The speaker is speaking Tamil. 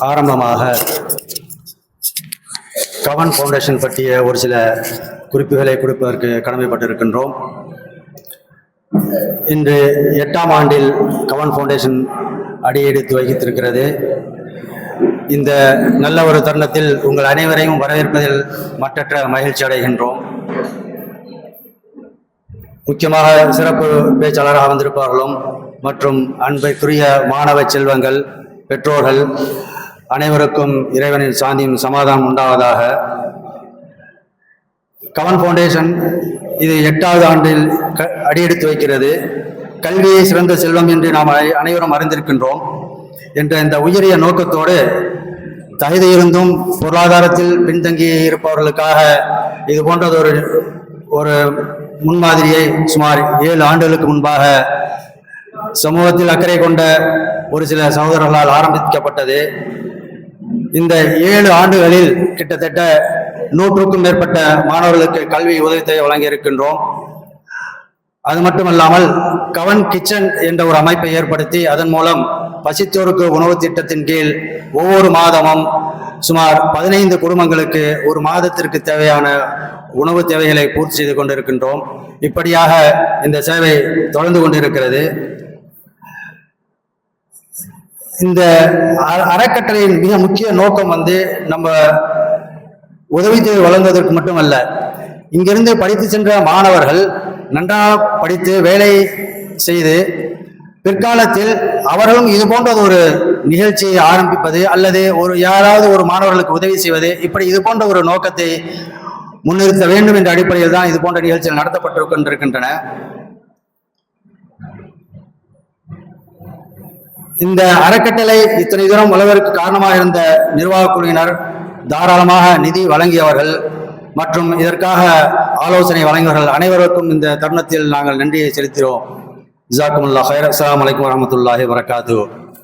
ஆரம்பமாக கவன் ஃபவுண்டேஷன் பற்றிய ஒரு சில குறிப்புகளை கொடுப்பதற்கு கடமைப்பட்டிருக்கின்றோம். இன்று 8ஆம் ஆண்டில் கவன் ஃபவுண்டேஷன் அடியெடுத்து வகித்திருக்கிறது. இந்த நல்ல ஒரு தருணத்தில் உங்கள் அனைவரையும் வரவேற்பதில் மற்றற்ற மகிழ்ச்சி அடைகின்றோம். முக்கியமாக சிறப்பு பேச்சாளராக வந்திருப்பார்களும் மற்றும் அன்பைக்குரிய மாணவ செல்வங்கள், பெற்றோர்கள் அனைவருக்கும் இறைவனின் சாந்தியும் சமாதானம் உண்டாவதாக. கவன் ஃபவுண்டேஷன் இது 8வது ஆண்டில் அடியெடுத்து வைக்கிறது. கல்வியை சிறந்த செல்வம் என்று நாம் அனைவரும் அறிந்திருக்கின்றோம் என்ற இந்த உயரிய நோக்கத்தோடு தகுதியிருந்தும் பொருளாதாரத்தில் பின்தங்கி இருப்பவர்களுக்காக இது போன்றதொரு ஒரு முன்மாதிரியை சுமார் 7 ஆண்டுகளுக்கு முன்பாக சமூகத்தில் அக்கறை கொண்ட ஒரு சில சகோதரர்களால் ஆரம்பிக்கப்பட்டது. இந்த 7 ஆண்டுகளில் கிட்டத்தட்ட 100க்கும் மேற்பட்ட மாணவர்களுக்கு கல்வி உதவித்தொகை வழங்கியிருக்கின்றோம். அது மட்டுமல்லாமல் கவன் கிச்சன் என்ற ஒரு அமைப்பை ஏற்படுத்தி அதன் மூலம் பசித்தோருக்கு உணவு திட்டத்தின் கீழ் ஒவ்வொரு மாதமும் சுமார் 15 குடும்பங்களுக்கு ஒரு மாதத்திற்கு தேவையான உணவு தேவைகளை பூர்த்தி செய்து கொண்டிருக்கின்றோம். இப்படியாக இந்த சேவை தொடர்ந்து கொண்டிருக்கிறது. இந்த அறக்கட்டளையின் மிக முக்கிய நோக்கம் நம்ம உதவித்தொகை வழங்குவதற்கு மட்டுமல்ல, இங்கிருந்து படித்து சென்ற மாணவர்கள் நன்றாக படித்து வேலை செய்து பிற்காலத்தில் அவர்களும் இது போன்ற ஒரு நிகழ்ச்சியை ஆரம்பிப்பது அல்லது யாராவது ஒரு மாணவர்களுக்கு உதவி செய்வது, இப்படி இது போன்ற ஒரு நோக்கத்தை முன்னிறுத்த வேண்டும் என்ற அடிப்படையில் தான் இது போன்ற நிகழ்ச்சிகள் நடத்தப்பட்டு கொண்டிருக்கின்றன. இந்த அறக்கட்டளை இத்தனை தூரம் வளர்வதற்கு காரணமாக இருந்த நிர்வாக குழுவினர், தாராளமாக நிதி வழங்கியவர்கள் மற்றும் இதற்காக ஆலோசனை வழங்கியவர்கள் அனைவருக்கும் இந்த தருணத்தில் நாங்கள் நன்றியை செலுத்துகிறோம். ஜஸாக்குமுல்லாஹ் ஹைர். அஸ்ஸலாமு அலைக்கும் வரஹ்மத்துல்லாஹி வபரகாத்துஹு.